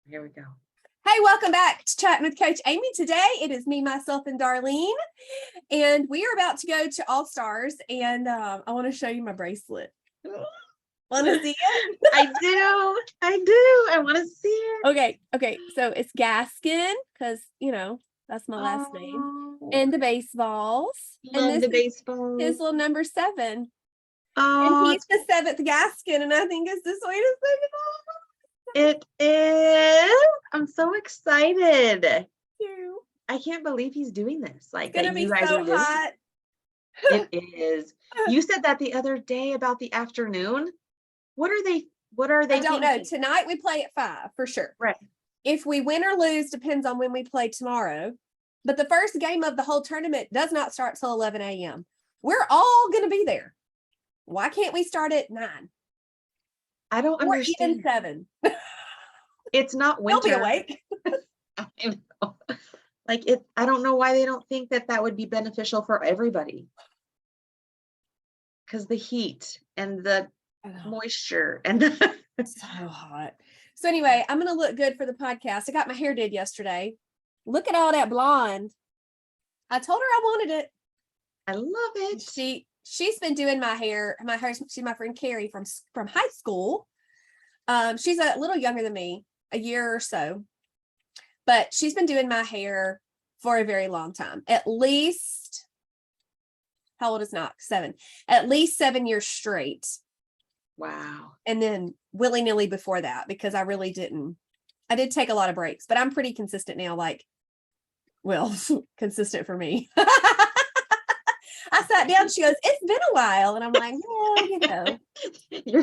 Here we go. Hey, welcome back to Chattin with Coach Amy. Today, it is me, myself, and Darlene. And we are about to go to All Stars. And I want to show you my bracelet. Want to see it? I do. I want to see it. Okay. So it's Gaskin, because, that's my last name. And the baseballs. Love and the baseball. His little number 7. Oh, and he's the 7th Gaskin. And I think it's the sweetest thing of all. It is. I'm so excited. You. I can't believe he's doing this. Like, It's gonna that be you guys so are doing hot. it. It is. You said that the other day about the afternoon. What are they I don't know. thinking? Tonight we play at 5 for sure. Right. If we win or lose depends on when we play tomorrow. But the first game of the whole tournament does not start till 11 a.m. We're all going to be there. Why can't we start at 9? I don't or understand. even 7. It's not winter. They'll be awake. I know. Like it. I don't know why they don't think that would be beneficial for everybody. Because the heat and the moisture and It's so hot. So anyway, I'm going to look good for the podcast. I got my hair did yesterday. Look at all that blonde. I told her I wanted it. I love it. She's been doing my hair. She's my friend Carrie from high school. She's a little younger than me, a year or so, but she's been doing my hair for a very long time. At least, how old is Knox? 7. At least 7 years straight. Wow. And then willy-nilly before that, because I did take a lot of breaks, but I'm pretty consistent now. Consistent for me. I sat down, she goes, it's been a while. And I'm like,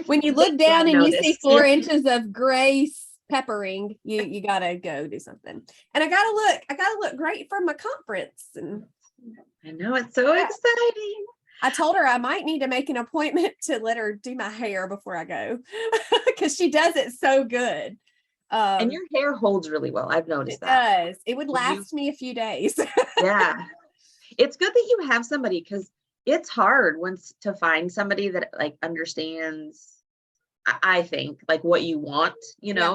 when you look down and you see 4 inches of gray peppering, you gotta go do something. And I gotta look great for my conference. And I know, it's so exciting. I told her I might need to make an appointment to let her do my hair before I go, because she does it so good. And your hair holds really well. I've noticed that. It does. It would last me a few days. Yeah. It's good that you have somebody, because it's hard to find somebody that like understands, I think, like what you want,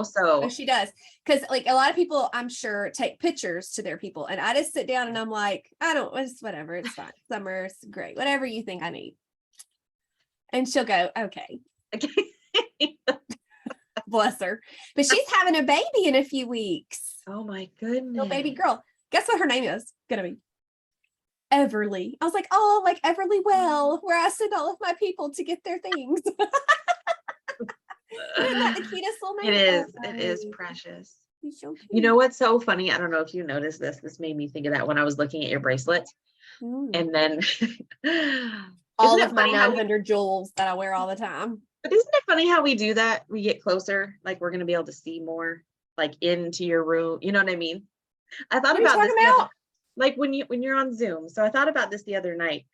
so she does. Because like a lot of people, I'm sure, take pictures to their people, and I just sit down and I'm like, it's whatever, it's fine. Summer's great, whatever you think I need. And she'll go, okay. Bless her. But she's having a baby in a few weeks. Oh my goodness. Little baby girl. Guess what her name is gonna be? Everly. I was like, oh, like Everly Well, where I send all of my people to get their things. Isn't that the cutest little name? It is precious. So you know what's so funny? I don't know if you noticed this made me think of that when I was looking at your bracelet. And then all of my 900 jewels that I wear all the time. But isn't it funny how we do that? We get closer, like we're going to be able to see more, like into your room. You know what I mean? I thought about this like when you're on Zoom. So I thought about this the other night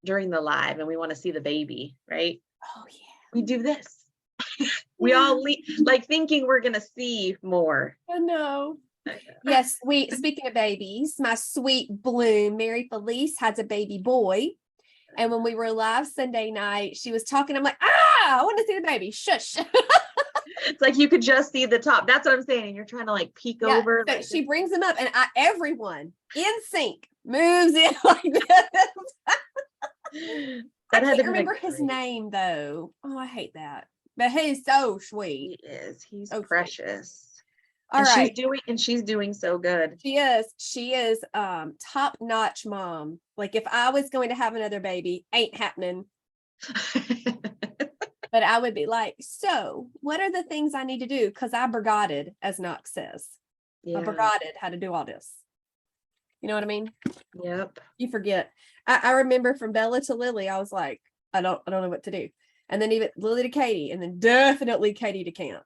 during the live, and we want to see the baby, right? Oh yeah. We do this. We all like thinking we're going to see more. I know. Yes. Speaking of babies, my sweet Bloom, Mary Felice, has a baby boy. And when we were live Sunday night, she was talking. I'm like, I want to see the baby. Shush. It's like you could just see the top. That's what I'm saying. And you're trying to like peek over. So she brings them up, and everyone in sync moves in like this. I can't remember his name though. Oh, I hate that. But he's so sweet. He is. He's so precious. All right. She's doing so good. She is top-notch mom. Like if I was going to have another baby, ain't happening. But I would be like, so what are the things I need to do? Because I forgotted, as Knox says. Yeah. I forgotted how to do all this. You know what I mean? Yep. You forget. I remember from Bella to Lily, I was like, I don't know what to do. And then even Lily to Katie, and then definitely Katie to camp.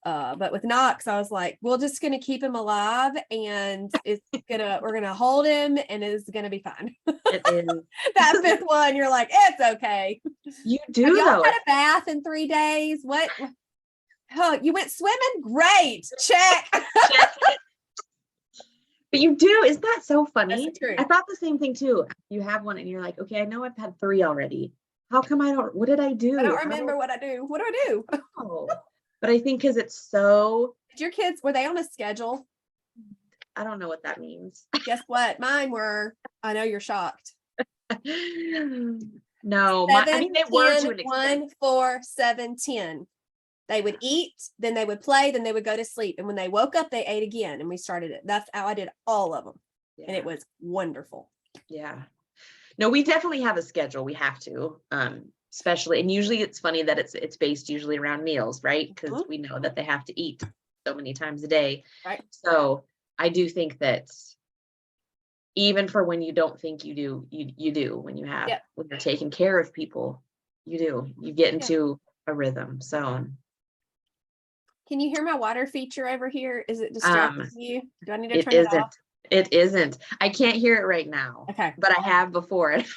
But with Knox, I was like, we're just going to keep him alive, and we're going to hold him, and it's going to be fine. It is. That 5th one, you're like, it's okay. You do. Have y'all had a bath in 3 days? What? Oh, you went swimming? Great. Check. Check it. But you do. Isn't that so funny? That's true. I thought the same thing too. You have one and you're like, okay, I know I've had 3 already. How come what did I do? I don't remember what I do. What do I do? Oh. But I think because it's so Did your kids, were they on a schedule? I don't know what that means. Guess what? Mine were. I know you're shocked. No, 7, they were 10, to an 1, extent. 4, 7, 10. They would eat, then they would play, then they would go to sleep. And when they woke up, they ate again. And we started it. That's how I did all of them. Yeah. And it was wonderful. Yeah. No, we definitely have a schedule. We have to, especially, and usually it's funny that it's based usually around meals, right? Because we know that they have to eat so many times a day. Right. So I do think that even for when you don't think you do, you do when you have, when you're taking care of people, you get into a rhythm. So. Can you hear my water feature over here? Is it distracting you? Do I need to turn it it off? It isn't. I can't hear it right now. Okay. But I have before it.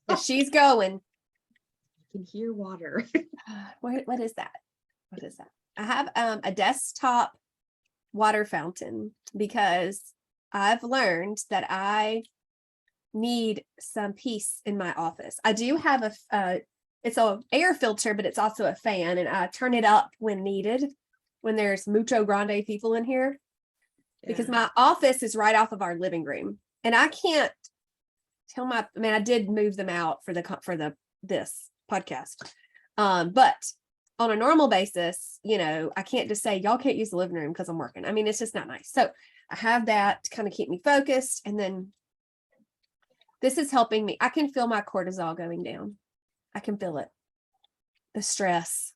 So she's going. I can hear water. What is that? What is that? I have a desktop water fountain because I've learned that I need some peace in my office. I do have it's an air filter, but it's also a fan, and I turn it up when needed, when there's mucho grande people in here, because my office is right off of our living room, and I can't tell I did move them out for this podcast. But on a normal basis, I can't just say y'all can't use the living room because I'm working. I mean, it's just not nice. So I have that to kind of keep me focused. And then this is helping me. I can feel my cortisol going down. I can feel it. The stress.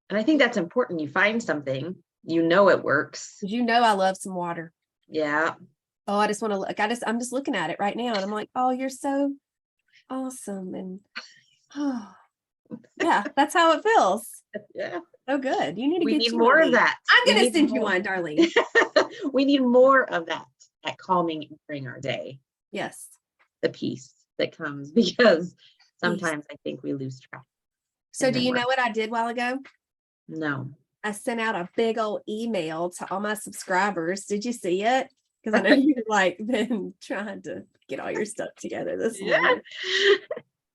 And I think that's important. You find something, it works. I love some water. Yeah. Oh, I just want to look. I'm just looking at it right now. And I'm like, oh, you're so awesome. And yeah, that's how it feels. Yeah. So good. You need to We get need more of that. I'm going to send you one, Darlene. We need more of that calming during our day. Yes. The peace that comes, because sometimes I think we lose track. So do you know what I did a while ago? No. I sent out a big old email to all my subscribers. Did you see it? Because I know you've been trying to get all your stuff together this morning.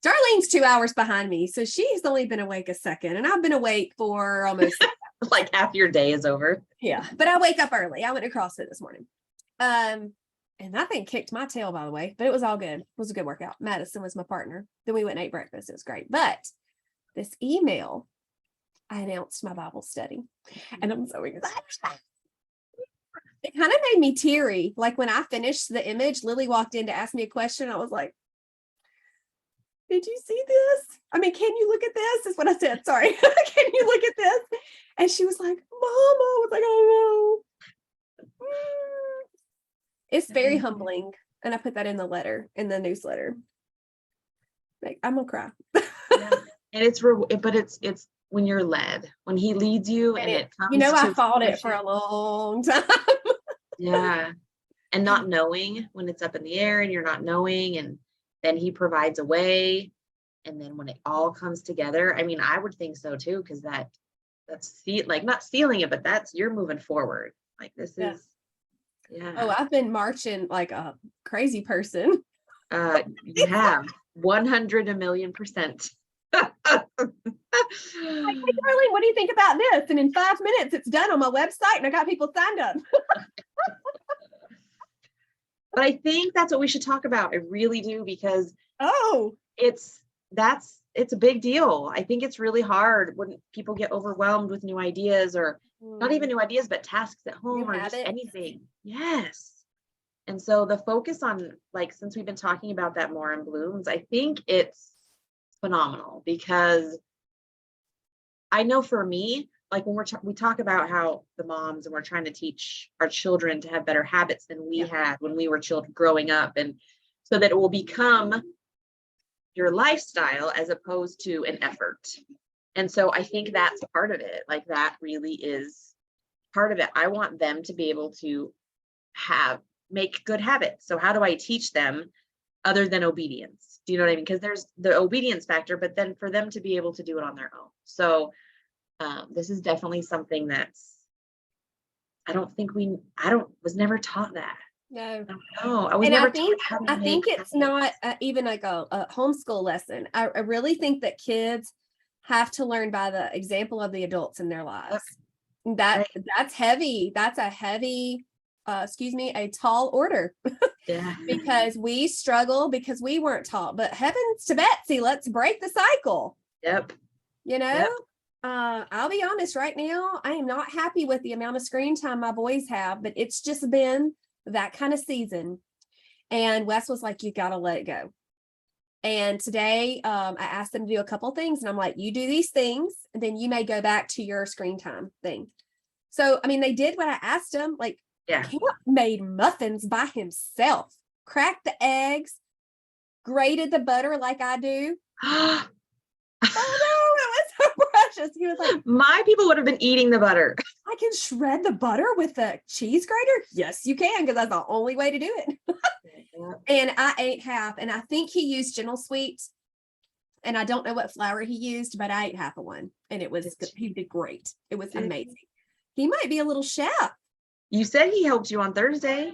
Darlene's 2 hours behind me, so she's only been awake a second, and I've been awake for almost like half your day is over. Yeah, but I wake up early. I went to CrossFit this morning. And that thing kicked my tail, by the way, but it was all good. It was a good workout. Madison was my partner. Then we went and ate breakfast. It was great. But this email, I announced my Bible study, and I'm so excited. It kind of made me teary. Like when I finished the image, Lily walked in to ask me a question. I was like, did you see this? I mean, can you look at this? Is what I said. Sorry. Can you look at this? And she was like, Mama. I was like, oh no. It's very humbling. And I put that in the newsletter. Like, I'm gonna cry. Yeah. And it's when you're led, when he leads you, and it comes I fought it for a long time. Yeah. And not knowing when it's up in the air and you're not knowing, and then he provides a way. And then when it all comes together, I mean, I would think so too, because that's not sealing it, but you're moving forward. Like this is, yeah. Oh, I've been marching like a crazy person. You have 100,000,000%. Like, hey, Darlene, what do you think about this? And in 5 minutes, it's done on my website, and I got people signed up. But I think that's what we should talk about. I really do, because it's a big deal. I think it's really hard when people get overwhelmed with new ideas, or not even new ideas, but tasks at home or just anything. Yes. And so the focus on, like, since we've been talking about that more in Blooms, I think it's phenomenal, because I know for me, like when we talk about how the moms, and we're trying to teach our children to have better habits than we had when we were children growing up, and so that it will become your lifestyle as opposed to an effort. And so I think that's part of it. Like that really is part of it. I want them to be able to make good habits. So how do I teach them other than obedience? Do you know what I mean? Because there's the obedience factor, but then for them to be able to do it on their own. So this is definitely something I was never taught that. No. I was never taught how to I think it's not even like a homeschool lesson. I really think that kids have to learn by the example of the adults in their lives. That's heavy. That's a heavy, a tall order. Yeah. Because we struggle because we weren't taught. But heavens to Betsy, let's break the cycle. Yep. Yep. I'll be honest right now, I am not happy with the amount of screen time my boys have, but it's just been that kind of season. And Wes was like, you got to let it go. And today I asked them to do a couple things, and I'm like, you do these things, and then you may go back to your screen time thing. So, I mean, they did what I asked them. Like, Camp made muffins by himself, cracked the eggs, grated the butter like I do. Oh no, it was so precious. He was like, my people would have been eating the butter. I can shred the butter with a cheese grater. Yes, you can, because that's the only way to do it. And I ate half, and I think he used Gentle Sweet, and I don't know what flour he used, but I ate half of one, and it was he did great. It was amazing. He might be a little chef. You said he helped you on Thursday.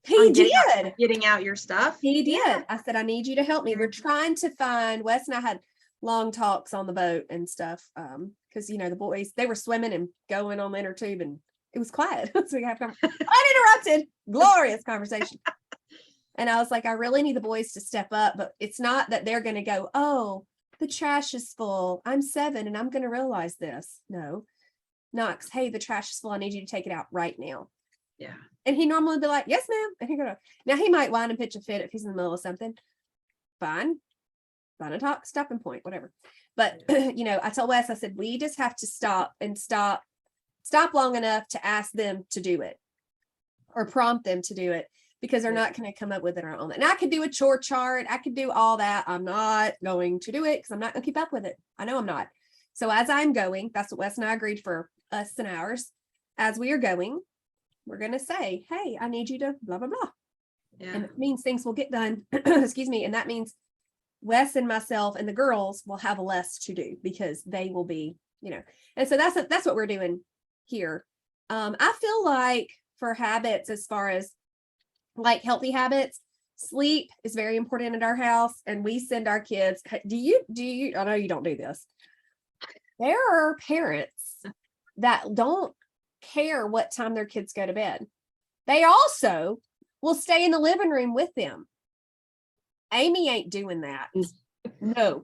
He did. Getting out your stuff. He did. Yeah. I said, I need you to help me. We're trying to find, Wes and I had long talks on the boat and stuff. Because the boys, they were swimming and going on the inner tube, and it was quiet. So we have uninterrupted, glorious conversation. And I was like, I really need the boys to step up, but it's not that they're going to go, oh, the trash is full. I'm 7 and I'm going to realize this. No, Knox, hey, the trash is full. I need you to take it out right now. Yeah. And he normally would be like, yes, ma'am. And he'd go, now he might whine and pitch a fit if he's in the middle of something. Fine. Find a stopping point, whatever. But, I told Wes, I said, we just have to stop long enough to ask them to do it or prompt them to do it, because they're not going to come up with it on their own. And I could do a chore chart. I could do all that. I'm not going to do it because I'm not going to keep up with it. I know I'm not. So as I'm going, that's what Wes and I agreed for us and ours. As we are going, we're going to say, hey, I need you to blah, blah, blah. Yeah. And it means things will get done. Excuse me. And that means Wes and myself and the girls will have less to do because they will be, and so that's what we're doing here. I feel like for habits, as far as like healthy habits, sleep is very important at our house, and we send our kids. Do you I know you don't do this. There are parents that don't care what time their kids go to bed. They also will stay in the living room with them. Amy ain't doing that. No.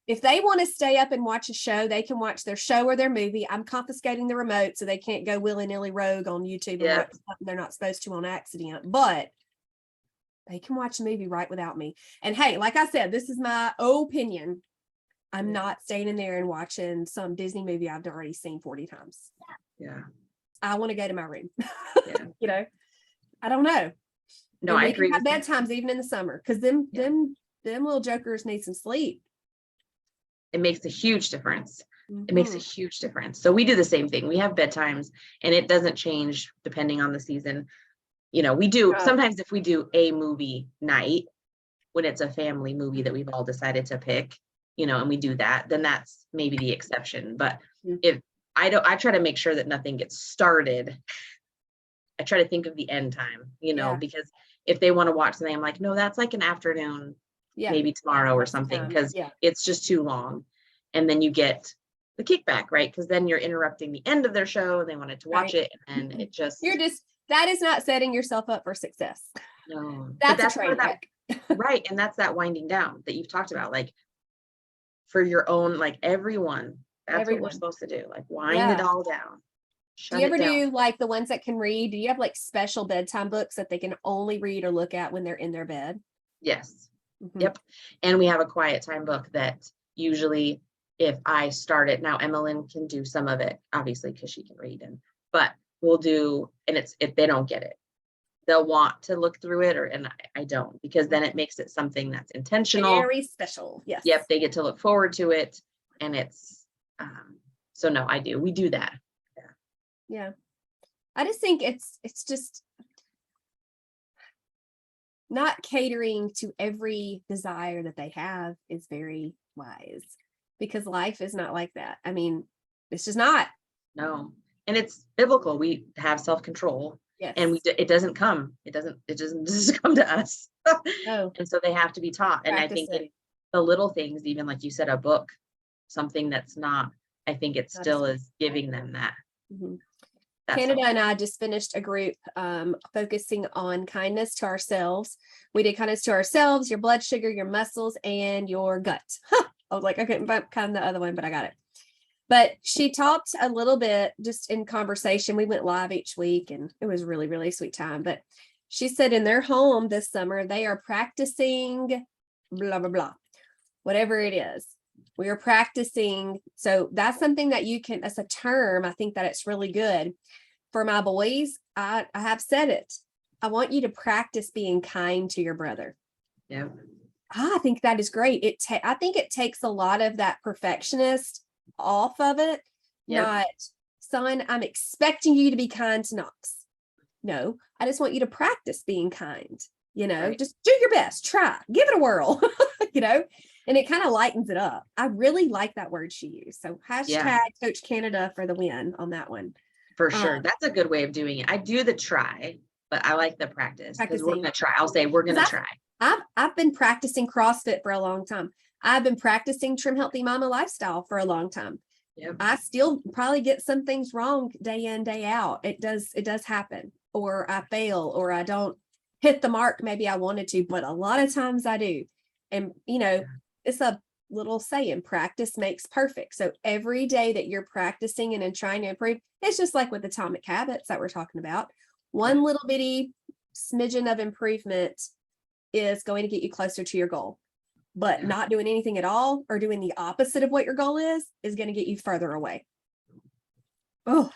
If they want to stay up and watch a show, they can watch their show or their movie. I'm confiscating the remote so they can't go willy-nilly rogue on YouTube and watch something they're not supposed to on accident. But they can watch a movie right without me. And hey, like I said, this is my opinion. I'm not staying in there and watching some Disney movie I've already seen 40 times. Yeah. I want to go to my room. Yeah. I don't know. No, I agree. Have bedtimes even in the summer, because them little jokers need some sleep. It makes a huge difference. It makes a huge difference. So we do the same thing. We have bedtimes, and it doesn't change depending on the season. We do sometimes if we do a movie night when it's a family movie that we've all decided to pick, and we do that, then that's maybe the exception. But if I try to make sure that nothing gets started. I try to think of the end time, because if they want to watch something, I'm like, no, that's like an afternoon, maybe tomorrow or something, because it's just too long. And then you get the kickback, right? Because then you're interrupting the end of their show and they wanted to watch it. And it just, that is not setting yourself up for success. No, that's a train wreck. Right. And that's that winding down that you've talked about, like for your own, like everyone, that's what we're supposed to do. Like wind it all down. Do you ever do like the ones that can read? Do you have like special bedtime books that they can only read or look at when they're in their bed? Yes. Yep. And we have a quiet time book that usually if I start it, now Emmeline can do some of it, obviously, because she can read, but we'll do, and if they don't get it, they'll want to look through it, and I don't, because then it makes it something that's intentional. Very special. Yes. Yep. They get to look forward to it. And it's, so no, we do that. Yeah. I just think it's just not catering to every desire that they have is very wise, because life is not like that. I mean, it's just not. No. And it's biblical. We have self-control. Yes. And it doesn't just come to us. No. And so they have to be taught. And I think the little things, even like you said, a book, something that's not, I think it still is giving them that. Mhm. That's Canada all. and I just finished a group focusing on kindness to ourselves. We did kindness to ourselves, your blood sugar, your muscles, and your gut. I was like, I couldn't find the other one, but I got it. But she talked a little bit just in conversation. We went live each week and it was really, really sweet time. But she said in their home this summer, they are practicing blah, blah, blah, whatever it is. We are practicing. So that's something that you can, as a term, I think that it's really good for my boys. I have said it. I want you to practice being kind to your brother. Yeah. I think that is great. I think it takes a lot of that perfectionist off of it. Yep. Not, son, I'm expecting you to be kind to Knox. No, I just want you to practice being kind. Right. Just do your best, try, give it a whirl, and it kind of lightens it up. I really like that word she used. So hashtag Coach Canada for the win on that one. For sure. That's a good way of doing it. I do the try, but I like the practice because we're Practicing. going to try. I'll say we're going to try. I've been practicing CrossFit for a long time. I've been practicing Trim Healthy Mama lifestyle for a long time. Yep. I still probably get some things wrong day in, day out. It does happen, or I fail, or I don't hit the mark maybe I wanted to, but a lot of times I do. And it's a little saying, practice makes perfect. So every day that you're practicing and trying to improve, it's just like with Atomic Habits that we're talking about. One little bitty smidgen of improvement is going to get you closer to your goal. But not doing anything at all or doing the opposite of what your goal is going to get you further away. Oh,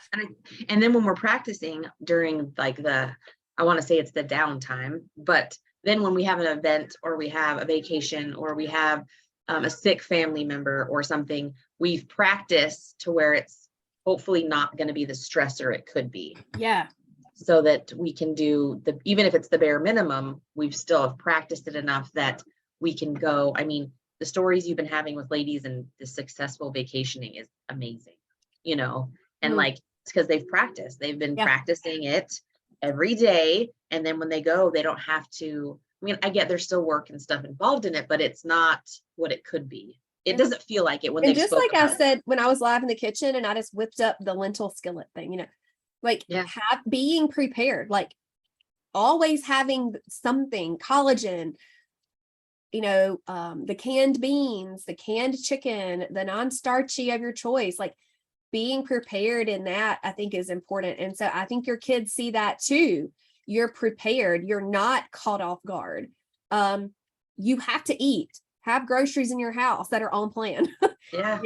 and then when we're practicing during I want to say it's the downtime, but then when we have an event or we have a vacation or we have a sick family member or something, we've practiced to where it's hopefully not going to be the stressor it could be. Yeah. So that we can do even if it's the bare minimum, we've still have practiced it enough that we can go. I mean, the stories you've been having with ladies and the successful vacationing is amazing, and it's because they've practiced. They've been practicing it every day. And then when they go, they don't have to, I get there's still work and stuff involved in it, but it's not what it could be. It doesn't feel like it when they just like I said, when I was live in the kitchen and I just whipped up the lentil skillet thing, being prepared, like always having something, collagen, the canned beans, the canned chicken, the non-starchy of your choice, like being prepared in that, I think is important. And so I think your kids see that too. You're prepared. You're not caught off guard. You have to eat, have groceries in your house that are on plan. Yeah.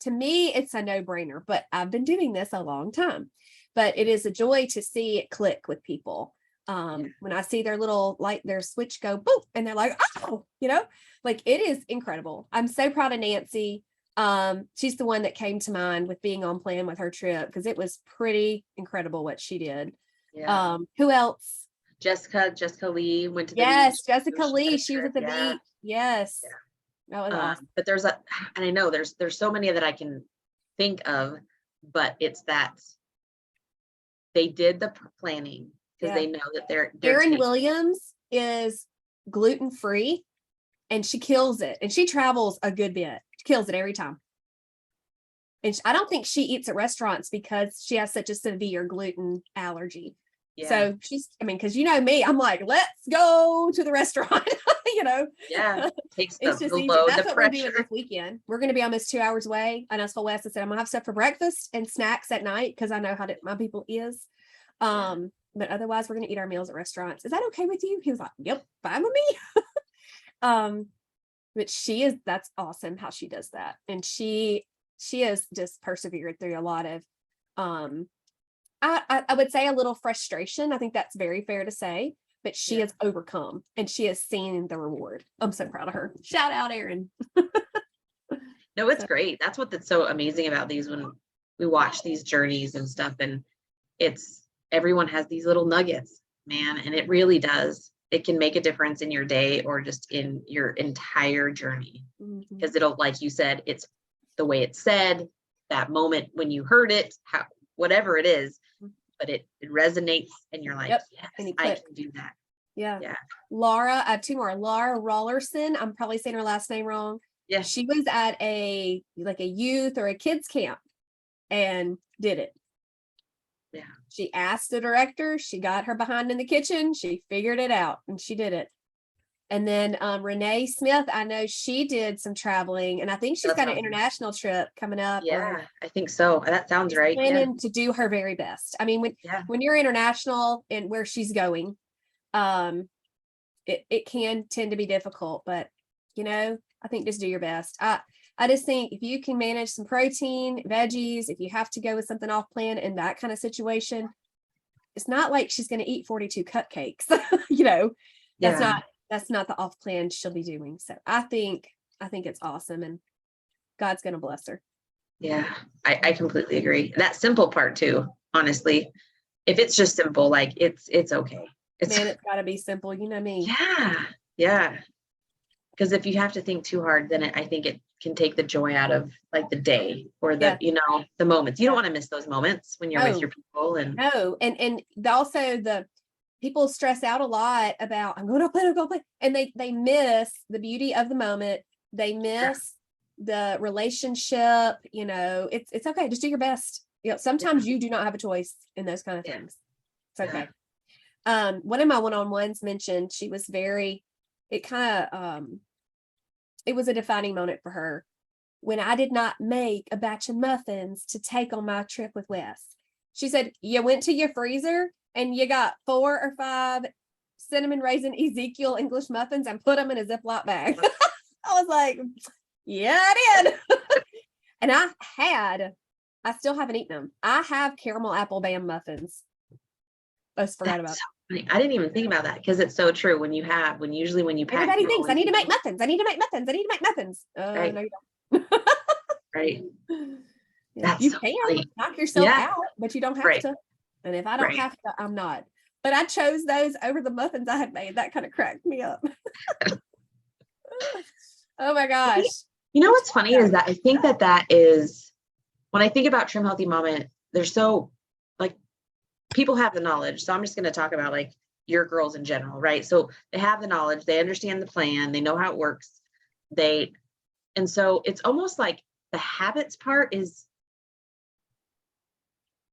To me, it's a no-brainer, but I've been doing this a long time, but it is a joy to see it click with people. When I see their their switch go boop and they're like, oh, it is incredible. I'm so proud of Nancy. She's the one that came to mind with being on plan with her trip because it was pretty incredible what she did. Yeah. Who else? Jessica Lee went to the beach. Jessica Lee. She was at the beach. Yes. Yeah. That was awesome. But and I know there's so many that I can think of, but it's that they did the planning because they know that they're Erin Williams is gluten-free and she kills it. And she travels a good bit. She kills it every time. And I don't think she eats at restaurants because she has such a severe gluten allergy. Yeah. So she's, because me, I'm like, let's go to the restaurant, Yeah. Takes it's just easy. That's what we're doing this weekend. We're going to be almost 2 hours away. And I told Wes, I said, I'm going to have stuff for breakfast and snacks at night because I know how my people is. But otherwise we're going to eat our meals at restaurants. Is that okay with you? He was like, yep, fine with me. But that's awesome how she does that. And she has just persevered through a lot of, I would say a little frustration. I think that's very fair to say, but she has overcome and she has seen the reward. I'm so proud of her. Shout out, Erin. No, it's great. That's what's so amazing about these when we watch these journeys and stuff. And everyone has these little nuggets, man. And it really does. It can make a difference in your day or just in your entire journey. Because it'll, like you said, it's the way it's said, that moment when you heard it, whatever it is, but it resonates and you're like, yes, I can do that. Yeah. Laura, I have two more. Laura Rollerson. I'm probably saying her last name wrong. Yeah. She was at a youth or a kids camp and did it. Yeah. She asked the director, she got her behind in the kitchen, she figured it out, and she did it. And then Renee Smith, I know she did some traveling, and I think she's got an international trip coming up. Yeah, I think so. That sounds right. Planning to do her very best. I mean, when you're international and where she's going, it can tend to be difficult, but you know, I think just do your best. I just think if you can manage some protein, veggies, if you have to go with something off plan in that kind of situation, it's not like she's going to eat 42 cupcakes. You know, that's not the off plan she'll be doing. So I think it's awesome, and God's going to bless her. Yeah, I completely agree. That simple part too, honestly, if it's just simple, like it's okay. It's got to be simple. You know me. Yeah. Because if you have to think too hard, then I think it can take the joy out of like the day or the, you know, the moments. You don't want to miss those moments when you're with your people. And also the people stress out a lot about, I'm going to play. And they miss the beauty of the moment. They miss the relationship. You know, it's okay. Just do your best. You know, sometimes you do not have a choice in those kind of things. It's okay. One of my one-on-ones mentioned she was it was a defining moment for her when I did not make a batch of muffins to take on my trip with Wes. She said, you went to your freezer and you got 4 or 5 cinnamon raisin Ezekiel English muffins and put them in a Ziploc bag. I was like, yeah, I did. And I still haven't eaten them. I have caramel apple bam muffins. I just forgot about it. I didn't even think about that because it's so true. When you pack, everybody thinks I need to make muffins. Right. No, you don't. Right. You can knock yourself out, but you don't have to. And if I don't have to, I'm not. But I chose those over the muffins I had made. That kind of cracked me up. Oh my gosh. You know what's funny is that I think that is, when I think about Trim Healthy Mama, they're so like, people have the knowledge. So I'm just going to talk about like your girls in general, right? So they have the knowledge, they understand the plan, they know how it works. And so it's almost like the habits part is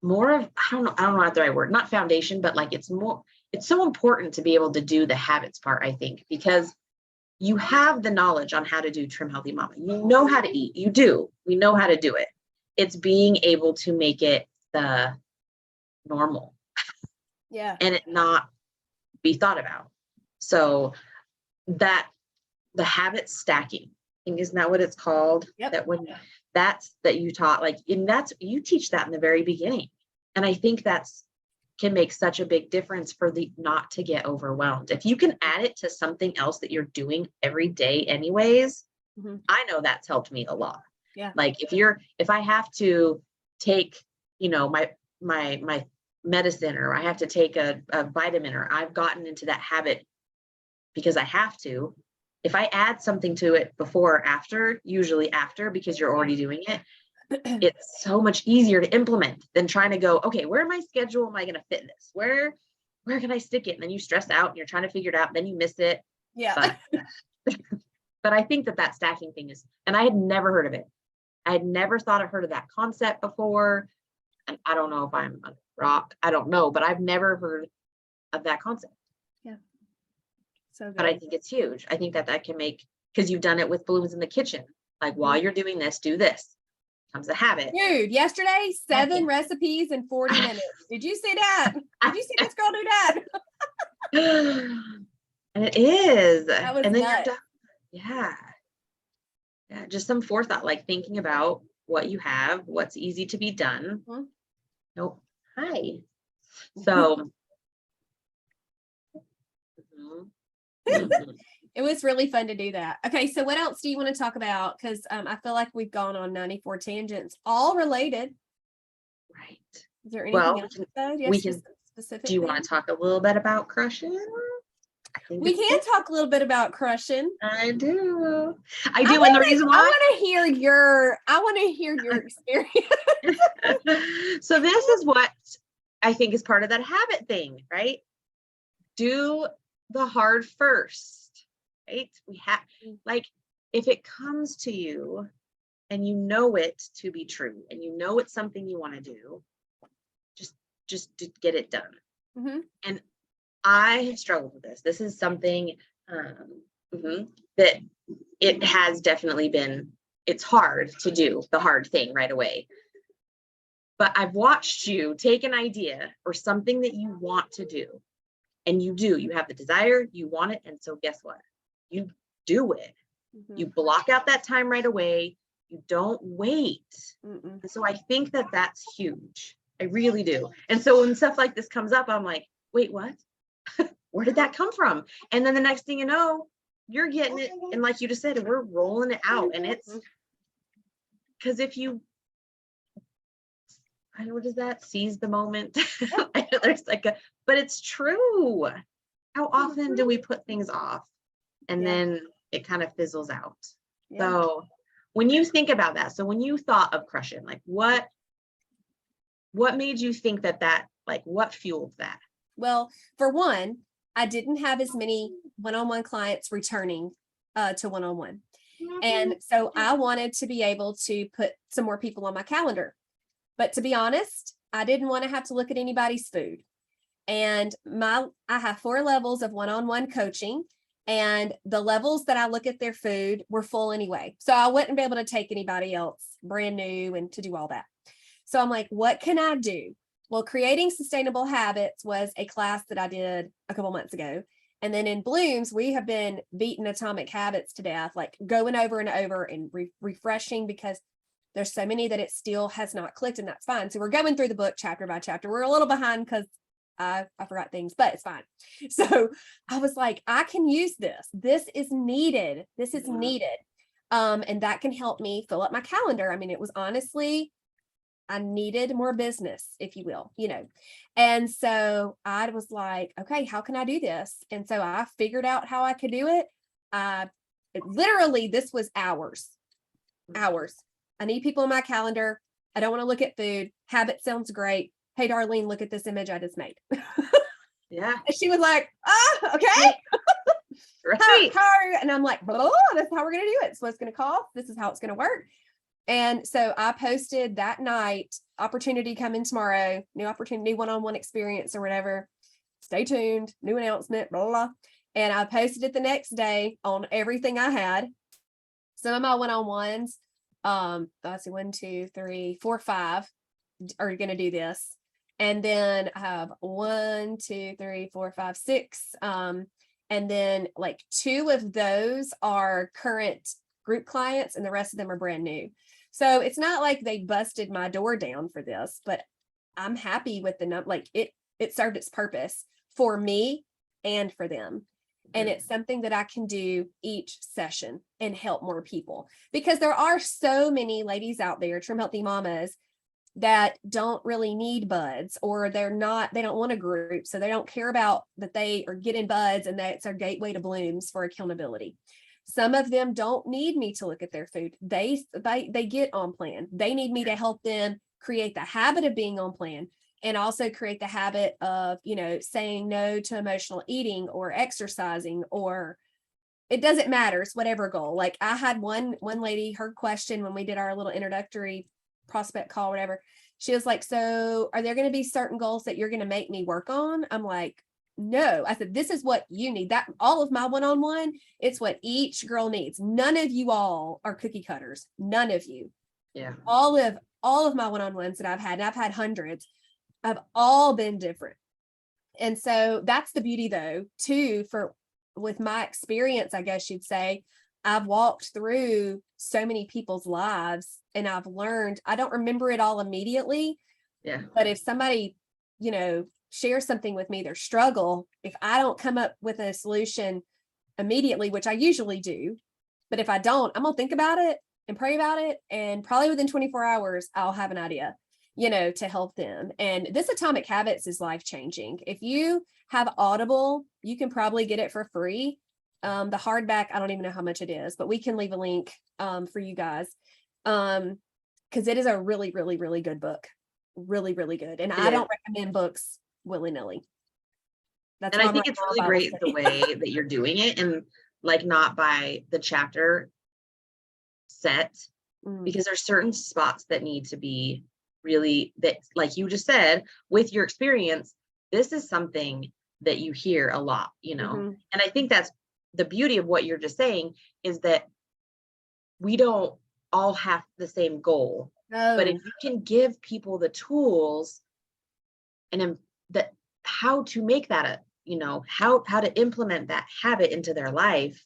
more of, I don't know the right word, not foundation, but like it's so important to be able to do the habits part, I think, because you have the knowledge on how to do Trim Healthy Mama. You know how to eat. We know how to do it. It's being able to make it the normal. Yeah. And it not be thought about. So that the habit stacking, I think, isn't that what it's called? Yep. That you taught, like, and you teach that in the very beginning. And I think can make such a big difference for not to get overwhelmed. If you can add it to something else that you're doing every day anyways, I know that's helped me a lot. Yeah. Like if I have to take, you know, my medicine, or I have to take a vitamin, or I've gotten into that habit because I have to, if I add something to it before or after, usually after, because you're already doing it, it's so much easier to implement than trying to go, okay, where in my schedule am I going to fit this? Where can I stick it? And then you stress out and you're trying to figure it out, and then you miss it. Yeah. But I think that stacking thing is, and I had never heard of it. I had never heard of that concept before. And I don't know if I'm a rock. I don't know, but I've never heard of that concept. Yeah. So good. But I think it's huge. I think that can make, because you've done it with balloons in the kitchen. Like while you're doing this, do this. Becomes a habit. Dude, yesterday, 7 recipes in 40 minutes. Did you see that? Did you see this girl do that? And it is. That was and then nuts. Yeah. Just some forethought, like thinking about what you have, what's easy to be done. Nope. Hi. So it was really fun to do that. Okay, so what else do you want to talk about? Because I feel like we've gone on 94 tangents, all related. Right. Is there anything else? We can. Do you want to talk a little bit about crushing? We can talk a little bit about crushing. I do. And the reason why I want to hear your experience. So this is what I think is part of that habit thing, right? Do the hard first, right? We have, like, if it comes to you, and you know it to be true, and you know it's something you want to do, just to get it done. Mm-hmm. And I have struggled with this. This is something that it has definitely been, it's hard to do the hard thing right away. But I've watched you take an idea or something that you want to do, and you have the desire, you want it. And so guess what? You do it. Mm-hmm. You block out that time right away. You don't wait. Mm-mm. And so I think that that's huge. I really do. And so when stuff like this comes up, I'm like, wait, what? Where did that come from? And then the next thing you know, you're getting it. And like you just said, we're rolling it out. And it's because if you, I know, what is that? Seize the moment. I know there's like but it's true. How often do we put things off and then it kind of fizzles out? Yeah. So when you think about that, so when you thought of crushing, like what made you think that like what fueled that? Well, for one, I didn't have as many one-on-one clients returning to one-on-one. And so I wanted to be able to put some more people on my calendar. But to be honest, I didn't want to have to look at anybody's food. And I have 4 levels of one-on-one coaching, and the levels that I look at their food were full anyway. So I wouldn't be able to take anybody else brand new and to do all that. So I'm like, what can I do? Well, creating sustainable habits was a class that I did a couple months ago. And then in Blooms, we have been beating atomic habits to death, like going over and over and refreshing, because there's so many that it still has not clicked, and that's fine. So we're going through the book chapter by chapter. We're a little behind because I forgot things, but it's fine. So I was like, I can use this. This is needed. This is needed. And that can help me fill up my calendar. I mean, it was honestly, I needed more business, if you will, And so I was like, okay, how can I do this? And so I figured out how I could do it. Literally, this was hours. I need people in my calendar. I don't want to look at food. Habit sounds great. Hey, Darlene, look at this image I just made. Yeah. And she was like, okay. Right. And I'm like, blah, that's how we're going to do it. So it's going to cost. This is how it's going to work. And so I posted that night, opportunity coming tomorrow, new opportunity, one-on-one experience or whatever. Stay tuned, new announcement, blah, blah, blah. And I posted it the next day on everything I had. Some of my one-on-ones, let's see, 1, 2, 3, 4, 5 are going to do this. And then I have 1, 2, 3, 4, 5, 6. And then like 2 of those are current group clients, and the rest of them are brand new. So it's not like they busted my door down for this, but I'm happy with the number. Like it served its purpose for me and for them. And it's something that I can do each session and help more people, because there are so many ladies out there, Trim Healthy Mamas, that don't really need buds, or they don't want a group. So they don't care about that they are getting buds, and that's our gateway to Blooms for accountability. Some of them don't need me to look at their food. They get on plan. They need me to help them create the habit of being on plan, and also create the habit of, saying no to emotional eating or exercising, or it doesn't matter. It's whatever goal. Like I had one lady, her question when we did our little introductory prospect call, whatever, she was like, so are there going to be certain goals that you're going to make me work on? I'm like, no. I said, this is what you need. That all of my one-on-one, it's what each girl needs. None of you all are cookie cutters. None of you. Yeah. All of my one-on-ones that I've had, and I've had hundreds, have all been different. And so that's the beauty, though, too, with my experience, I guess you'd say, I've walked through so many people's lives, and I've learned. I don't remember it all immediately. Yeah. But if somebody, share something with me, their struggle, if I don't come up with a solution immediately, which I usually do, but if I don't, I'm going to think about it and pray about it. And probably within 24 hours, I'll have an idea, to help them. And this Atomic Habits is life-changing. If you have Audible, you can probably get it for free. The hardback, I don't even know how much it is, but we can leave a link for you guys. Because it is a really, really, really good book. Really, really good. And I don't recommend books willy-nilly. And I think it's really great the way that you're doing it, and like not by the chapter set, because there's certain spots that need to be really, that, like you just said, with your experience, this is something that you hear a lot, and I think that's the beauty of what you're just saying, is that we don't all have the same goal. But if you can give people the tools and that how to make that how to implement that habit into their life,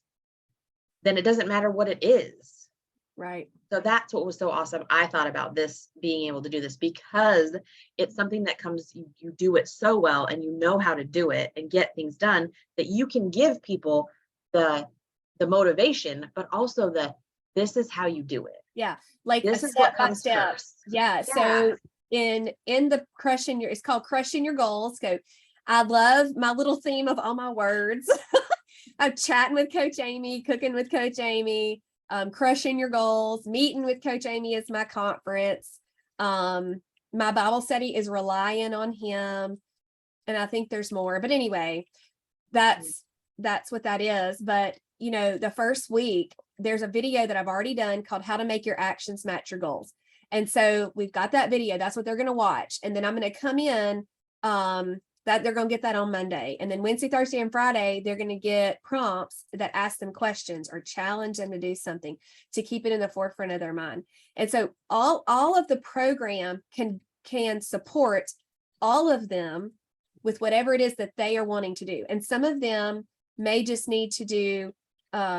then it doesn't matter what it is. Right. So that's what was so awesome. I thought about this, being able to do this, because it's something that comes, you do it so well, and you know how to do it and get things done, that you can give people the motivation, but also this is how you do it. Yeah. Like this a is what step by comes step. first. Yeah. So in the it's called crushing your goals. So I love my little theme of all my words. I'm chatting with Coach Amy, cooking with Coach Amy, crushing your goals, meeting with Coach Amy is my conference. My Bible study is relying on him. And I think there's more, but anyway, that's what that is. But the first week, there's a video that I've already done called How to Make Your Actions Match Your Goals. And so we've got that video. That's what they're going to watch. And then I'm going to come in, that they're going to get that on Monday. And then Wednesday, Thursday, and Friday, they're going to get prompts that ask them questions or challenge them to do something to keep it in the forefront of their mind. And so all of the program can support all of them with whatever it is that they are wanting to do. And some of them may just need to do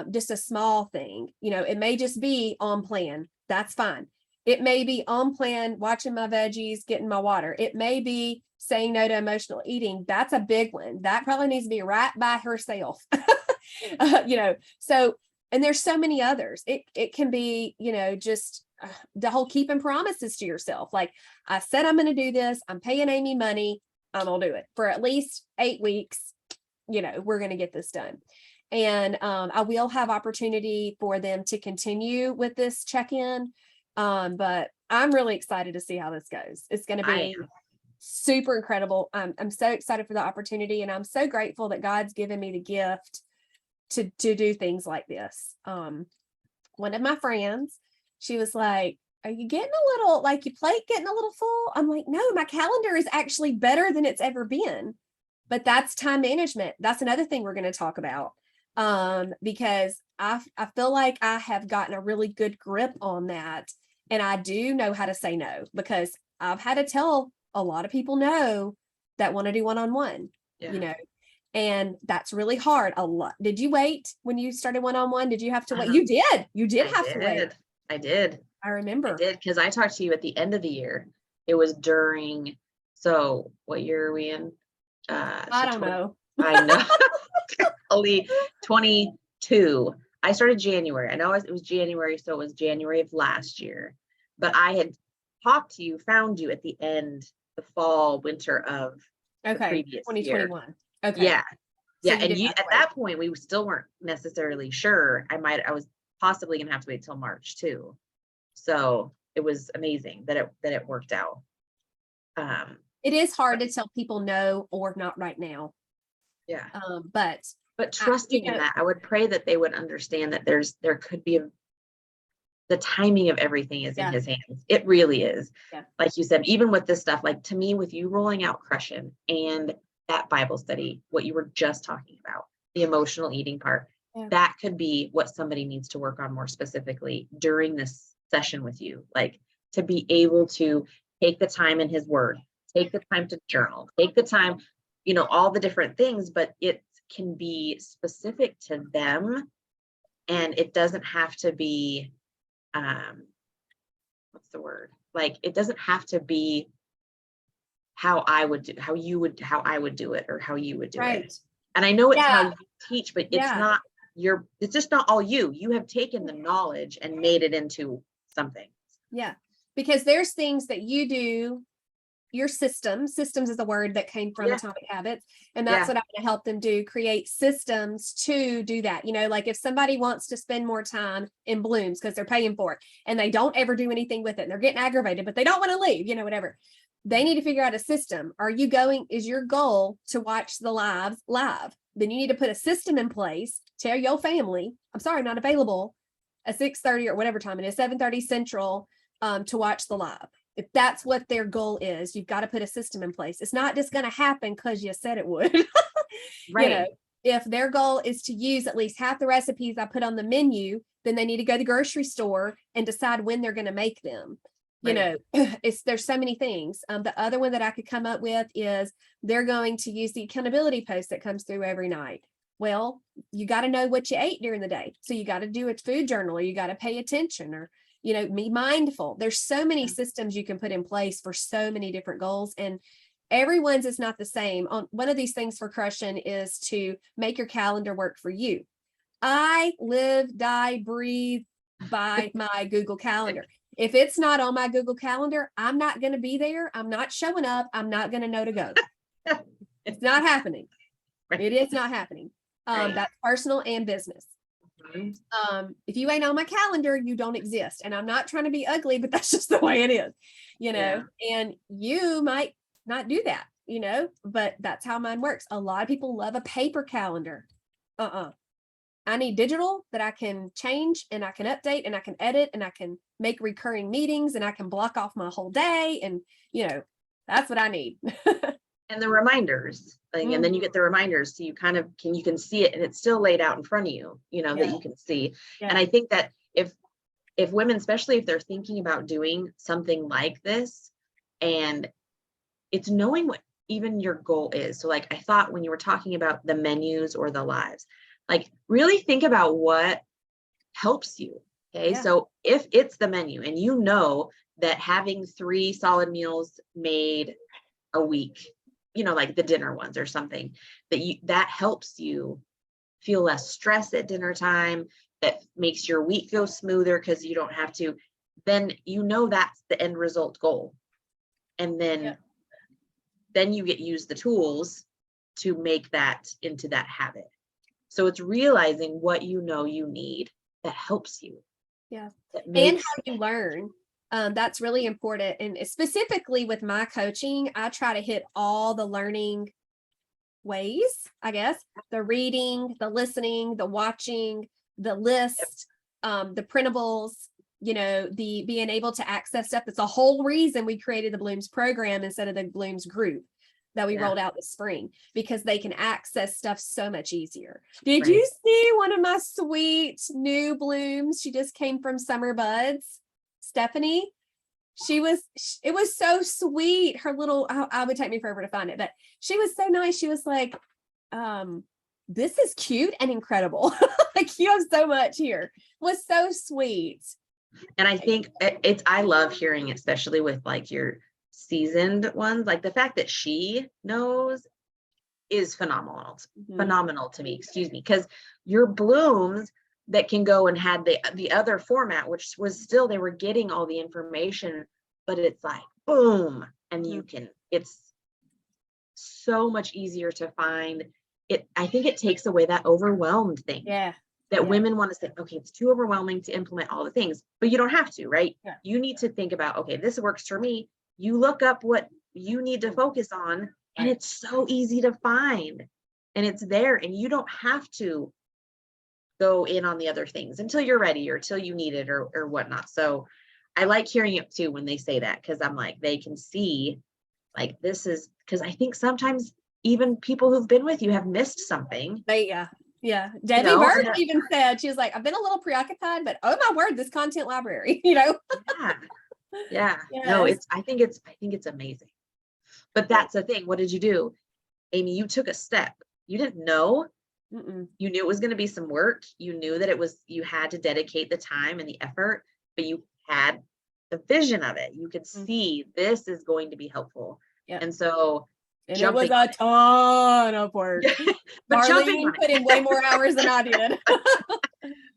just a small thing. It may just be on plan. That's fine. It may be on plan, watching my veggies, getting my water. It may be saying no to emotional eating. That's a big one. That probably needs to be right by herself. So, and there's so many others. It can be, just the whole keeping promises to yourself. Like, I said, I'm going to do this. I'm paying Amy money. I'm going to do it for at least 8 weeks. We're going to get this done. And I will have opportunity for them to continue with this check-in. But I'm really excited to see how this goes. It's going to be super incredible. I'm so excited for the opportunity, and I'm so grateful that God's given me the gift to do things like this. One of my friends, she was like, "Are you getting a little, like, your plate getting a little full?" I'm like, "No, my calendar is actually better than it's ever been." But that's time management. That's another thing we're going to talk about. Because I feel like I have gotten a really good grip on that. And I do know how to say no, because I've had to tell a lot of people no that want to do one-on-one, and that's really hard. A lot. Did you wait when you started one-on-one? Did you have to wait? You did have to wait. I did. I remember. I did, because I talked to you at the end of the year. It was during, so what year are we in? I don't know. I know. Only 22. I started January. I know it was January, so it was January of last year. But I had talked to you, found you at the end, the fall, winter of the previous 2021. Year. Okay. Yeah. So and you at that point, we still weren't necessarily sure. I was possibly gonna have to wait till March too. So it was amazing that it worked out. It is hard to tell people no or not right now. Yeah. But trusting in that, I would pray that they would understand that there could be the timing of everything is in his hands. It really is. Yeah. Like you said, even with this stuff, like, to me, with you rolling out Crushing and that Bible study, what you were just talking about, the emotional eating part, that could be what somebody needs to work on more specifically during this session with you. Like, to be able to take the time in his word, take the time to journal, take the time, all the different things, but it can be specific to them, and it doesn't have to be what's the word, like, it doesn't have to be how I would do it, or how you would do it. And I know it's how you teach, but it's not it's just not all you have taken the knowledge and made it into something. Because there's things that you do, your systems is a word that came from Atomic Habits. And that's what I'm going to help them do, create systems to do that. Like, if somebody wants to spend more time in Blooms because they're paying for it and they don't ever do anything with it, and they're getting aggravated, but they don't want to leave, whatever. They need to figure out a system. Is your goal to watch the live? Then you need to put a system in place, tell your family, I'm sorry, I'm not available. at 6:30 or whatever time it is, 7:30 Central, to watch the live. If that's what their goal is, you've got to put a system in place. It's not just going to happen because you said it would. Right. You know, if their goal is to use at least half the recipes I put on the menu, then they need to go to the grocery store and decide when they're going to make them. You know, there's so many things. The other one that I could come up with is they're going to use the accountability post that comes through every night. Well, you got to know what you ate during the day. So you got to do a food journal, or you got to pay attention, or, you know, be mindful. There's so many systems you can put in place for so many different goals, and everyone's is not the same. On one of these things for crushing is to make your calendar work for you. I live, die, breathe by my Google Calendar. If it's not on my Google Calendar, I'm not going to be there. I'm not showing up. I'm not going to know to go. It's not happening. It is not happening. That's personal and business. If you ain't on my calendar, you don't exist. And I'm not trying to be ugly, but that's just the way it is, you know, and you might not do that, you know, but that's how mine works. A lot of people love a paper calendar. I need digital that I can change and I can update and I can edit and I can make recurring meetings and I can block off my whole day. And, you know, that's what I need. And the reminders, like, and then you get the reminders, so you kind of you can see it, and it's still laid out in front of you, you know, that you can see. And I think that if women, especially if they're thinking about doing something like this, and it's knowing what even your goal is. So like, I thought when you were talking about the menus or the lives, like really think about what helps you. Okay. So if it's the menu and you know that having 3 solid meals made a week, you know, like the dinner ones or something, that helps you feel less stress at dinner time, that makes your week go smoother because you don't have to, then you know that's the end result goal. And then you use the tools to make that into that habit. So it's realizing what you know you need that helps you. And how you learn. That's really important. And specifically with my coaching, I try to hit all the learning ways, I guess, the reading, the listening, the watching, the list, the printables, you know, the being able to access stuff. That's the whole reason we created the Blooms program instead of the Blooms group that we rolled out this spring, because they can access stuff so much easier. Did you see one of my sweet new Blooms? She just came from Summer Buds, Stephanie. It was so sweet. Her little, I would take me forever to find it, but she was so nice. She was like, this is cute and incredible. Like, you have so much here. It was so sweet. And I think I love hearing, especially with like your seasoned ones, like the fact that she knows is phenomenal to me, because your Blooms that can go and had the other format, which was still, they were getting all the information, but it's like, boom. And it's so much easier to find it. I think it takes away that overwhelmed thing. That women want to say, okay, it's too overwhelming to implement all the things, but you don't have to, right? You need to think about, okay, this works for me. You look up what you need to focus on, and it's so easy to find, and it's there, and you don't have to go in on the other things until you're ready or till you need it or whatnot. So I like hearing it too when they say that, because I'm like, they can see like this is, because I think sometimes even people who've been with you have missed something. Debbie Bird even said, she was like, I've been a little preoccupied, but oh my word, this content library, you know. No, I think it's amazing. But that's the thing. What did you do, Amy? You took a step. You didn't know. You knew it was going to be some work. You knew that you had to dedicate the time and the effort, but you had the vision of it. You could see this is going to be helpful. And so it was a ton of work. But Darlene put in way more hours than I did.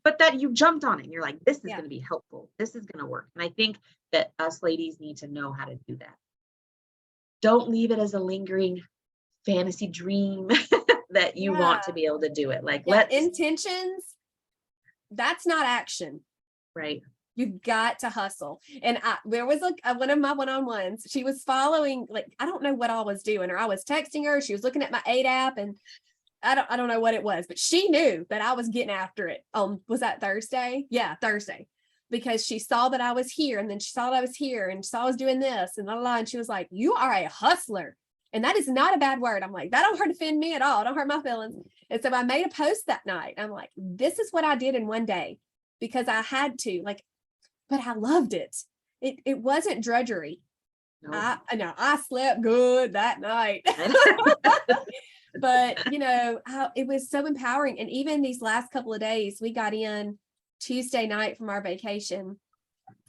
But that you jumped on it and you're like, this is going to be helpful. This is going to work. And I think that us ladies need to know how to do that. Don't leave it as a lingering fantasy dream that you want to be able to do it. Like, intentions, that's not action. Right. You got to hustle. And there was one of my one-on-ones. She was following, like, I don't know what I was doing, or I was texting her. She was looking at my 8 app, and I don't know what it was, but she knew that I was getting after it. Was that Thursday? Yeah, Thursday. Because she saw that I was here, and then she saw that I was here, and saw I was doing this and and she was like, you are a hustler. And that is not a bad word. I'm like, that don't offend me at all. Don't hurt my feelings. And so I made a post that night. I'm like, this is what I did in one day because I had to, like, but I loved it. It wasn't drudgery. No. I know I slept good that night. But it was so empowering. And even these last couple of days, we got in Tuesday night from our vacation,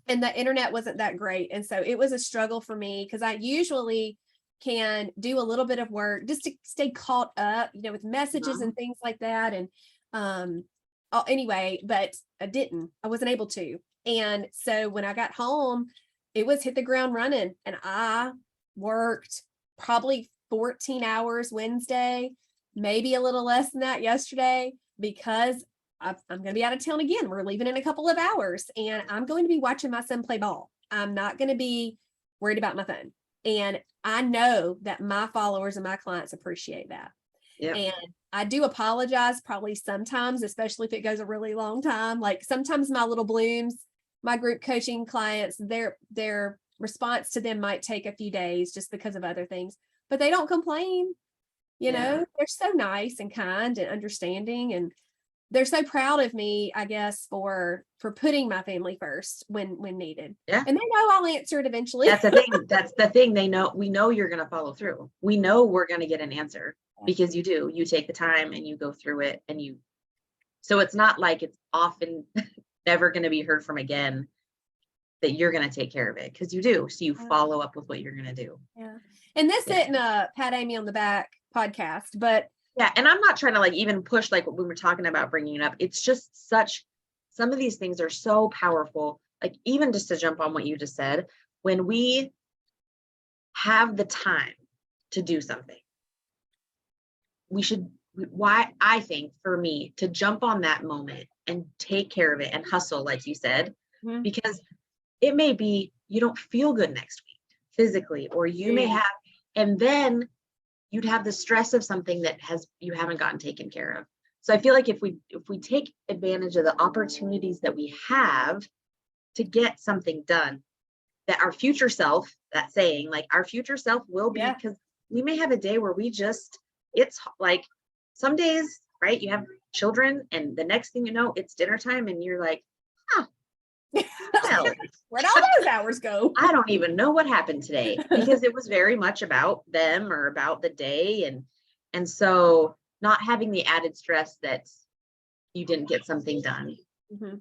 and the internet wasn't that great. And so it was a struggle for me because I usually can do a little bit of work just to stay caught up, with messages and things like that. And anyway, but I wasn't able to. And so when I got home, it was hit the ground running, and I worked probably 14 hours Wednesday, maybe a little less than that yesterday, because I'm going to be out of town again. We're leaving in a couple of hours, and I'm going to be watching my son play ball. I'm not going to be worried about my phone. And I know that my followers and my clients appreciate that. Yep. And I do apologize probably sometimes, especially if it goes a really long time. Like sometimes my little blooms, my group coaching clients, their response to them might take a few days just because of other things, but they don't complain. They're so nice and kind and understanding, and they're so proud of me, I guess, for putting my family first when needed. Yeah. And they know I'll answer it eventually. That's the thing. That's the thing. We know you're going to follow through. We know we're going to get an answer because you do. You take the time and you go through it, so it's not like it's often never going to be heard from again, that you're going to take care of it, because you do. So you follow up with what you're going to do. Yeah. And this isn't a pat Amy on the back podcast, but yeah. And I'm not trying to even push what we were talking about bringing it up. It's just some of these things are so powerful. Like even just to jump on what you just said, when we have the time to do something, I think for me to jump on that moment and take care of it and hustle, like you said, because it may be you don't feel good next week physically, or you may have, and then you'd have the stress of something that you haven't gotten taken care of. So I feel like if we take advantage of the opportunities that we have to get something done, that our future self, that saying, like our future self will be, because we may have a day where it's like some days, right? You have children and the next thing you know, it's dinner time and you're like, well, where'd all those hours go? I don't even know what happened today, because it was very much about them or about the day. And so not having the added stress that you didn't get something done. Mm-hmm.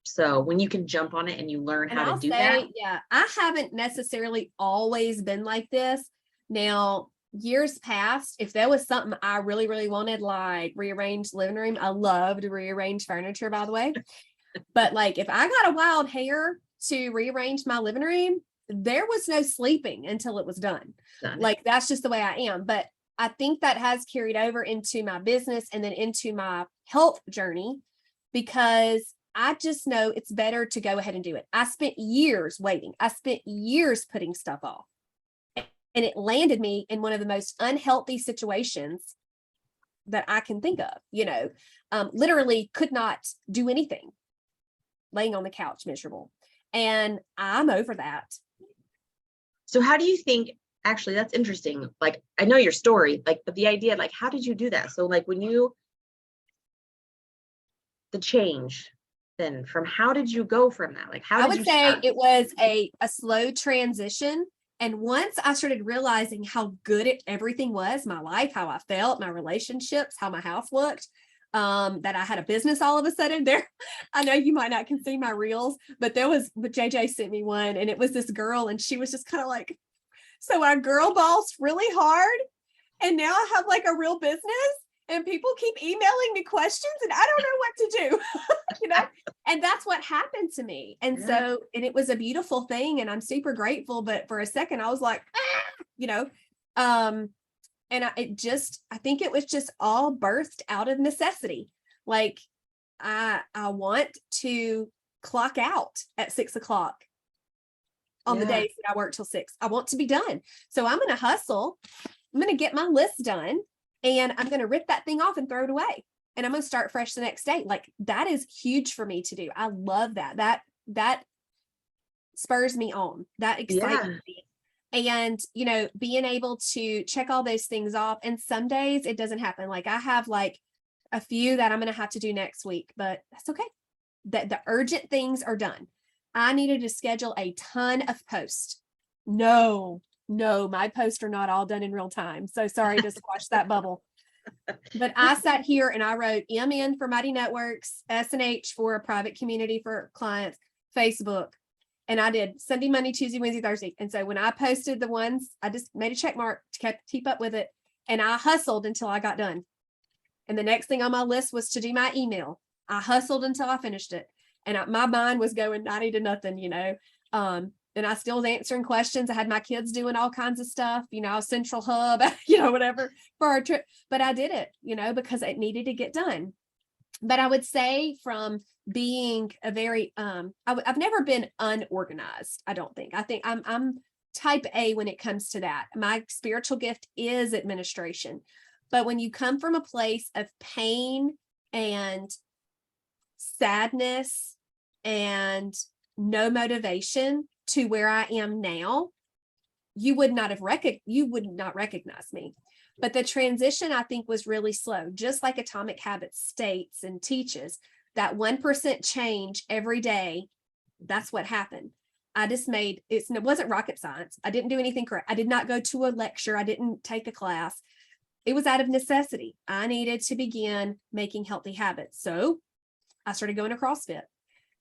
So when you can jump on it and you learn how to do that. Yeah, I haven't necessarily always been like this. Now, years past, if there was something I really, really wanted, like rearranged living room, I love to rearrange furniture, by the way. But if I got a wild hair to rearrange my living room, there was no sleeping until it was done. That's just the way I am. But I think that has carried over into my business and then into my health journey, because I just know it's better to go ahead and do it. I spent years waiting. I spent years putting stuff off, and it landed me in one of the most unhealthy situations that I can think of. Literally could not do anything, laying on the couch miserable. And I'm over that. So how do you think, actually, that's interesting. I know your story, but the idea, how did you do that? So the change then from, how did you go from that? I would say it was a slow transition. And once I started realizing how good everything was, my life, how I felt, my relationships, how my house looked, that I had a business all of a sudden there. I know you might not can see my reels, but JJ sent me one, and it was this girl, and she was just kind of like, so I girl bossed really hard, and now I have a real business, and people keep emailing me questions, and I don't know what to do, and that's what happened to me. And so, and it was a beautiful thing, and I'm super grateful. But for a second I was like, and I think it was just all birthed out of necessity. I want to clock out at 6:00 on the days that I work till 6. I want to be done. So I'm going to hustle. I'm going to get my list done. and I'm going to rip that thing off and throw it away. And I'm going to start fresh the next day. Like, that is huge for me to do. I love that. That spurs me on. That excites me. And, you know, being able to check all those things off. And some days it doesn't happen. Like, I have like a few that I'm going to have to do next week, but that's okay. That the urgent things are done. I needed to schedule a ton of posts. No, my posts are not all done in real time. So sorry to squash that bubble. But I sat here and I wrote MN for Mighty Networks, SNH for a private community for clients, Facebook. And I did Sunday, Monday, Tuesday, Wednesday, Thursday. And so when I posted the ones, I just made a check mark to keep up with it. And I hustled until I got done. And the next thing on my list was to do my email. I hustled until I finished it. And my mind was going 90 to nothing, you know. And I still was answering questions. I had my kids doing all kinds of stuff, you know, central hub, you know, whatever for our trip. But I did it, you know, because it needed to get done. But I would say from being a very, I've never been unorganized. I don't think. I think I'm type A when it comes to that. My spiritual gift is administration. But when you come from a place of pain and sadness and no motivation to where I am now, you would not recognize me. But the transition, I think, was really slow. Just like Atomic Habits states and teaches, that 1% change every day, that's what happened. I just it wasn't rocket science. I didn't do anything correct. I did not go to a lecture. I didn't take a class. It was out of necessity. I needed to begin making healthy habits. So I started going to CrossFit.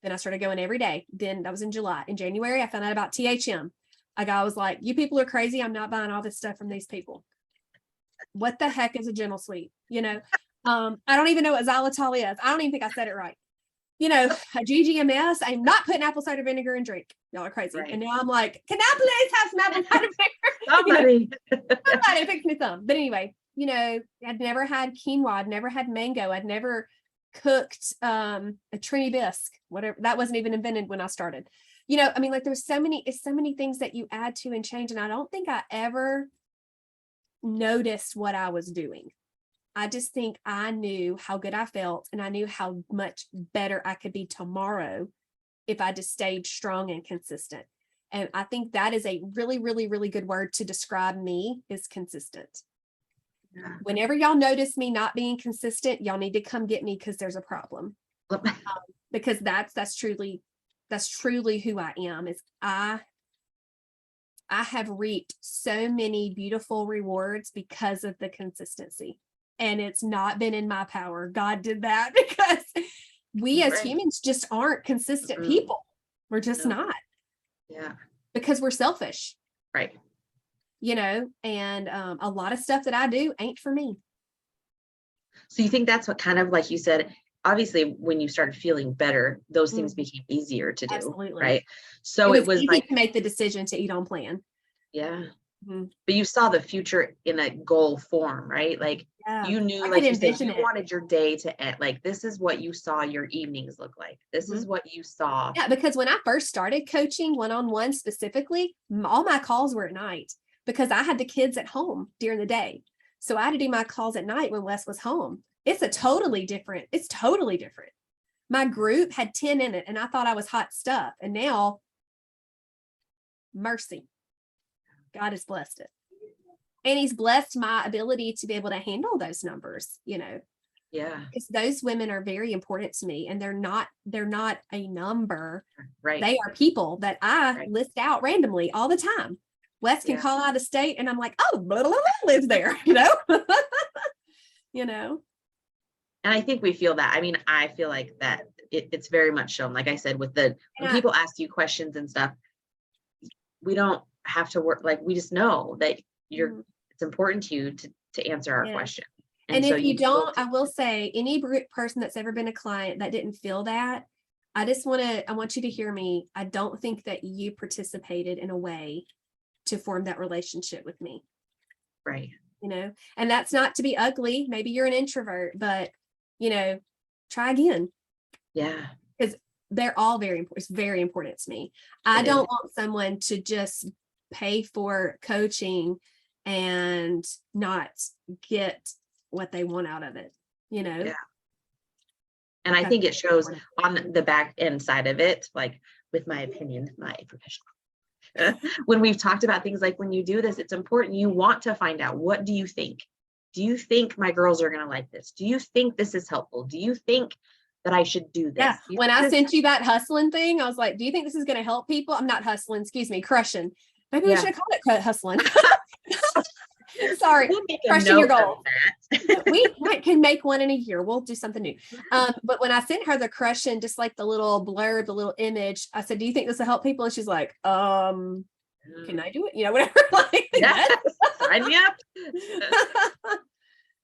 Then I started going every day. Then that was in July. In January, I found out about THM. A guy was like, you people are crazy. I'm not buying all this stuff from these people. What the heck is a gentle sweet? You know, I don't even know what xylitol is. I don't even think I said it right. You know, a GGMS, I'm not putting apple cider vinegar in drink. Y'all are crazy. Right. And now I'm like, can I please have some apple cider vinegar? Somebody fix me some. But anyway, you know, I'd never had quinoa. I'd never had mango. I'd never cooked a Trini bisque, whatever. That wasn't even invented when I started. You know, I mean, like there's so many things that you add to and change. And I don't think I ever noticed what I was doing. I just think I knew how good I felt, and I knew how much better I could be tomorrow if I just stayed strong and consistent. And I think that is a really, really, really good word to describe me, is consistent. Yeah. Whenever y'all notice me not being consistent, y'all need to come get me, because there's a problem. Because that's truly who I am. Is I have reaped so many beautiful rewards because of the consistency. And it's not been in my power. God did that, because we as humans just aren't consistent people. We're just not. Yeah. Because we're selfish. Right. You know, and a lot of stuff that I do ain't for me. So you think that's what kind of, like you said, obviously when you started feeling better, those things became easier to do. Absolutely. Right. So it was easy like to make the decision to eat on plan. Yeah. Mm-hmm. But you saw the future in a goal form, right? Like you knew, like you said, you wanted your day to end. Like, this is what you saw your evenings look like. This is what you saw. Yeah, because when I first started coaching one-on-one specifically, all my calls were at night, because I had the kids at home during the day. So I had to do my calls at night when Wes was home. It's totally different. My group had 10 in it, and I thought I was hot stuff. And now, mercy. God has blessed it. And he's blessed my ability to be able to handle those numbers, you know. Yeah. Because those women are very important to me, and they're not a number. Right. They are people that I list out randomly all the time. Wes can call out of state, and I'm like, oh, blah, blah, blah, lives there, you know. You know. And I think we feel that. I mean, I feel like that it's very much shown. Like I said, with when people ask you questions and stuff, we don't have to work. Like, we just know that it's important to you to answer our question. And so if you don't, I will say, any person that's ever been a client that didn't feel that, I want you to hear me. I don't think that you participated in a way to form that relationship with me. Right. You know, and that's not to be ugly. Maybe you're an introvert, but you know, try again. Yeah. Because they're all very important. It's very important to me. I don't want someone to just pay for coaching and not get what they want out of it, Yeah. And I think it shows on the back end side of it, like with my opinion, my professional. When we've talked about things like when you do this, it's important. You want to find out, what do you think? Do you think my girls are going to like this? Do you think this is helpful? Do you think that I should do this? Yeah. When I sent you that hustling thing, I was like, do you think this is going to help people? I'm not hustling, excuse me, crushing. Maybe we should have called it hustling. Sorry, we'll crushing your goal. We can make one in a year. We'll do something new. But when I sent her the crushing, just like the little blurb, the little image, I said, do you think this will help people? And she's like, can I do it? Whatever. Like, yes, sign me up.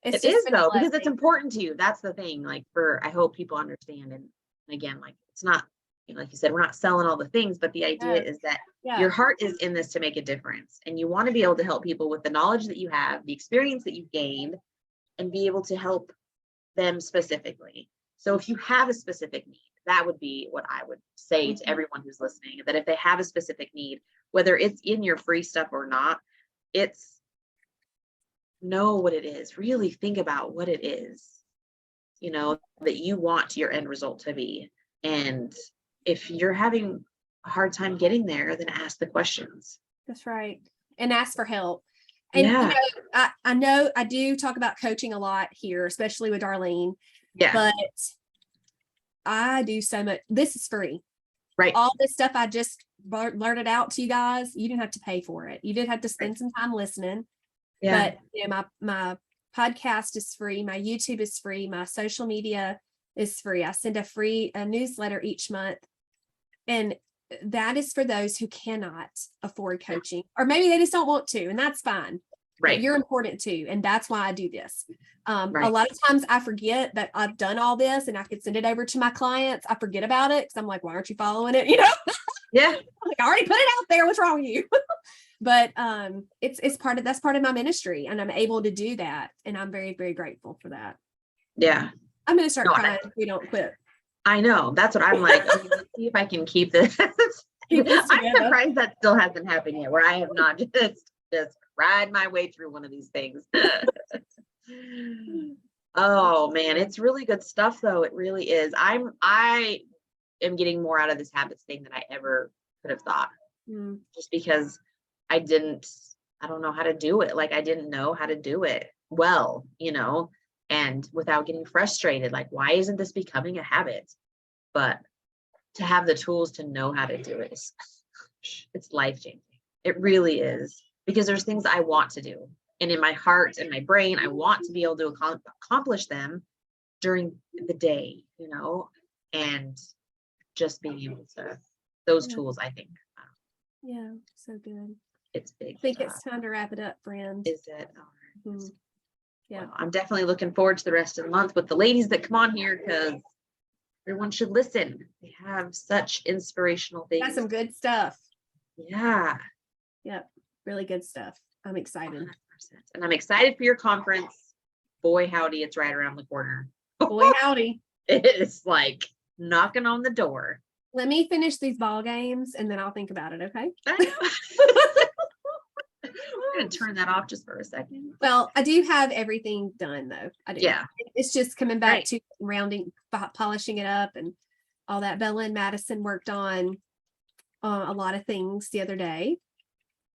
It is though, because it's important to you. That's the thing. Like I hope people understand. And again, like it's not, like you said, we're not selling all the things, but the idea is that your heart is in this to make a difference. And you want to be able to help people with the knowledge that you have, the experience that you've gained, and be able to help them specifically. So if you have a specific need, that would be what I would say to everyone who's listening, that if they have a specific need, whether it's in your free stuff or not, it's know what it is. Really think about what it is, that you want your end result to be. And if you're having a hard time getting there, then ask the questions. That's right. And ask for help. And I know I do talk about coaching a lot here, especially with Darlene. Yeah. But I do so much. This is free. Right. All this stuff I just blurted out to you guys, you didn't have to pay for it. You did have to spend some time listening. Yeah. But my podcast is free. My YouTube is free. My social media is free. I send a newsletter each month. And that is for those who cannot afford coaching, or maybe they just don't want to, and that's fine. Right. But you're important too. And that's why I do this. A lot of times I forget that I've done all this and I could send it over to my clients. I forget about it because I'm like, why aren't you following it? Yeah. Like, I already put it out there. What's wrong with you? But that's part of my ministry, and I'm able to do that. And I'm very, very grateful for that. Yeah. I'm going to start crying if we don't quit. I know. That's what I'm like. Okay, let's see if I can keep this. I'm surprised that still hasn't happened yet, where I have not just cried my way through one of these things. Oh man, it's really good stuff though. It really is. I am getting more out of this habits thing than I ever could have thought. Just because I don't know how to do it. Like I didn't know how to do it well, and without getting frustrated, like, why isn't this becoming a habit? But to have the tools to know how to do it, it's life-changing. It really is, because there's things I want to do. And in my heart and my brain, I want to be able to accomplish them during the day, and just being able to, those tools, I think. Yeah, so good. It's big. I think it's time to wrap it up, friend. Is it? All right. Yeah, well, I'm definitely looking forward to the rest of the month with the ladies that come on here, because everyone should listen. They have such inspirational things. That's some good stuff. Yeah. Yep. Really good stuff. I'm excited. 100%. And I'm excited for your conference. Boy, howdy, it's right around the corner. Boy, howdy. It is like knocking on the door. Let me finish these ball games and then I'll think about it, okay? We're going to turn that off just for a second. Well, I do have everything done though. I do. Yeah. It's just coming back to rounding, polishing it up and all that. Bella and Madison worked on a lot of things the other day.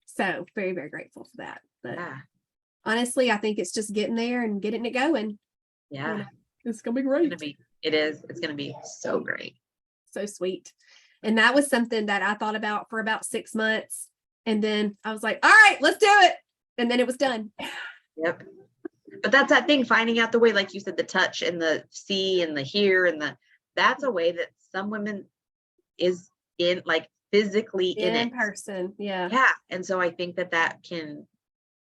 So very, very grateful for that. But honestly, I think it's just getting there and getting it going. Yeah. It's going to be great. It is. It's going to be so great. So sweet. And that was something that I thought about for about 6 months. And then I was like, all right, let's do it. And then it was done. Yep. But that's that thing, finding out the way, like you said, the touch and the see and the hear and that's a way that some women is in, like physically in it. Person. Yeah. Yeah. And so I think that can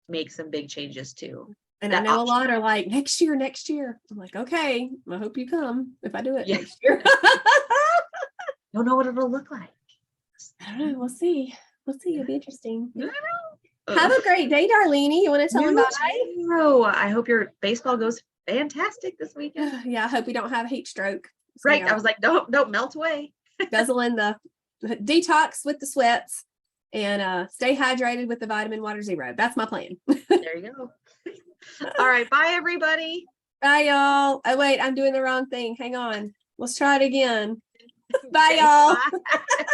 make some big changes too. And I know a lot are like, next year. I'm like, okay, I hope you come if I do it next year. Don't know what it'll look like. I don't know. We'll see. It'll be interesting. Yeah. Have a great day, Darlene. You want to tell them bye? I hope your baseball goes fantastic this weekend. Yeah, I hope we don't have a heat stroke. So right. I was like, don't melt away. Guzzle in the detox with the sweats and stay hydrated with the vitamin water zero. That's my plan. There you go. All right. Bye, everybody. Bye, y'all. Oh, wait, I'm doing the wrong thing. Hang on. Let's try it again. Bye, Okay, y'all. bye.